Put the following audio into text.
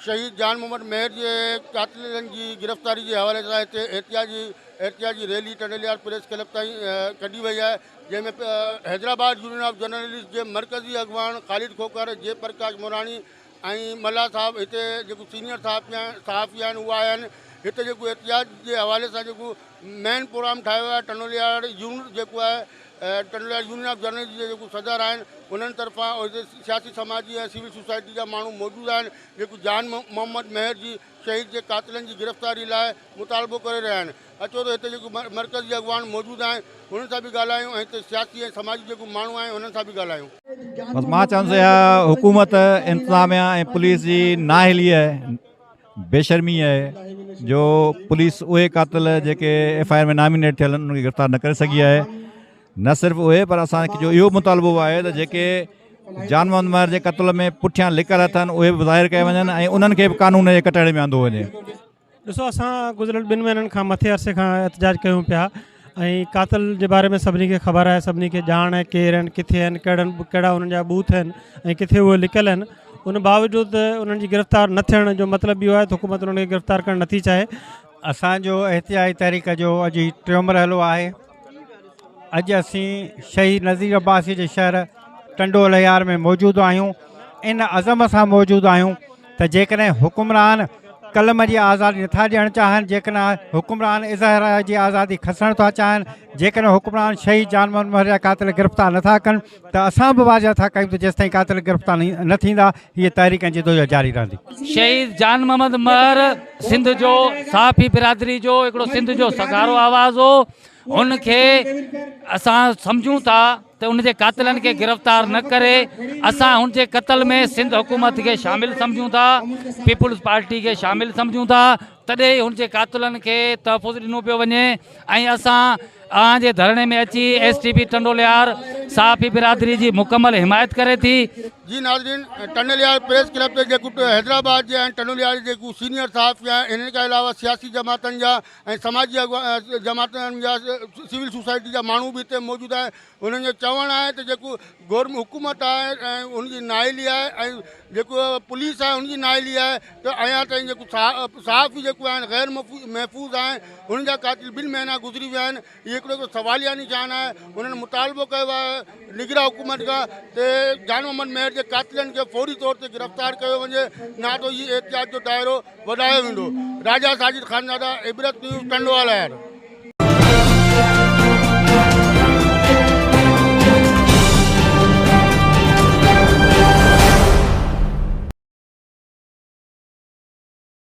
शहीद जान मोहम्मद मेहर के कातिलनि की गिरफ़्तारी के हवाले से हिते एहतियाजी रैली टंडलियार प्रेस क्लब ताईं कढी वई आहे, जंहिंमें हैदराबाद यूनियन ऑफ जर्नलिस्ट के मरकज़ी अॻवान ख़ालिद खोकर, जयप्रकाश मोराणी ऐं मल्ला साहब हिते जेको सीनियर सहाफ़ी आहिनि उहे आया आहिनि। हिते जेको एहतियाज के हवाले से जेको मेन प्रोग्राम ठाहियो आहे टंडलियार यूनियन जेको आहे टंडलियार यूनियन ऑफ जर्नलिस्ट के जेको सदर आहिनि उन्हनि तरफ़ां और सियासी समाजी ऐं सिविल सोसाइटी जा माण्हू मौजूदु आहिनि जेको जान मोहम्मद मेहर जी शहीद के कातिलनि की गिरफ़्तारी लाइ मुतालबो करे रहिया आहिनि। अचो त हिते जेको मरकज़ी अॻवान मौजूदु आहिनि उन्हनि सां बि ॻाल्हायूं ऐं हिते सियासी ऐं समाजी जेको माण्हू आहिनि उन्हनि सां बि ॻाल्हायूं। बस मां चवंदुसि इहा हुकूमत इंतज़ामिया ऐं पुलिस जी नाअहली आहे, बेशर्मी आहे जो पुलिस उहे कातिल जेके FIR में नामिनेट थियल आहिनि उनखे गिरफ़्तार न करे सघी आहे। न सिर्फ़ु उहे पर असांजो जो इहो मुतालबो आहे त जेके जान मोहम्मद मेहर जे क़त्ल में पुठियां लिकल अथनि उहे बि ज़ाहिर कया वञनि ऐं उन्हनि खे बि कानून जे कटहरे में आंदो वञे। ॾिसो, असां गुज़िरियल 2 महीननि खां मथे अरसे खां एहतजाज कयूं पिया ऐं कातिल जे बारे में सभिनी खे ख़बर आहे, सभिनी खे ॼाण आहे केरु आहिनि, किथे आहिनि, कहिड़ा उन्हनि जा बूथ आहिनि ऐं किथे उहे लिकियल आहिनि। उन बावजूदि उन्हनि जी गिरफ़्तार न थियण जो मतिलबु इहो आहे त हुकूमत उन्हनि खे गिरफ़्तार करणु नथी चाहे। असांजो एहतियाजी तहरीक जो अॼु टियों मरहलो आहे। अॼु असीं शहीद नज़ीर अब्बासी जे शहर टंडोलियार में मौजूदु आहियूं। इन अज़म सां मौजूदु आहियूं त जेकॾहिं हुकुमरान कलम जी आज़ादी नथा ॾियणु चाहिनि, जेकॾहिं हुकुमरान इज़हार जी आज़ादी खसणु था चाहिनि, जेकॾहिं हुकुमरान शहीद जान मोहम्मद मेहर जा कातिल गिरफ़्तार नथा कनि त असां बि वाज़िया था कयूं त जेसिताईं कातिल गिरफ़्तार न थींदा हीअ तहरीक जिदोजहद जारी रहंदी। शहीद जान मोहम्मद मेहर सिंध जो सहाफ़ी बिरादरी जो हिकिड़ो सिंध जो सगारो आवाज़ हो। उनखे असां सम्झूं था त उनजे कातिलनि खे गिरफ़्तार न करे असां हुनजे क़त्ल में सिंध हुकूमत खे शामिल सम्झूं था, पीपुल्स पार्टी के शामिल सम्झूं था, तॾहिं हुनजे कातिलनि खे तहफ़ुज़ ॾिनो पियो वञे ऐं असां जे धरणे में अची STP टंडोलियार सहाफ़ी बिरादरी जी मुकम्मल हिमायत करे थी। जी नाज़रीन, टंडलियार प्रेस क्लब के जेको हैदराबाद जे ऐं टंडोलियार जे जेको सीनियर सहाफ़ी आहिनि, इन खां अलावा सियासी जमातनि जा ऐं समाजी जमातनि जा सिविल सोसाइटी जा माण्हू बि हिते मौजूदु आहिनि। उन्हनि जो चवणु आहे त जेको हुकूमत आहे ऐं उनजी नाअहली आहे ऐं जेको पुलिस आहे उनजी नाअहली आहे त अञा ताईं जेको सहाफ़ी जेको आहिनि गैर महफ़ूज़ आहिनि, उन्हनि जा कातिल 2 महीना गुज़री विया आहिनि। इहो हिकिड़ो सवालिया निशान आहे। उन्हनि मुतालबो कयो आहे निगरा हुकूमत खां त जान मोहम्मद मेहर जे कातिलनि खे फौरी तौर ते गिरफ़्तार कयो वञे, न त इहो एहतियात जो दाइरो वधायो वेंदो। राजा साजिद खानज़ादा, इबरत न्यूज़, टंडोलियार।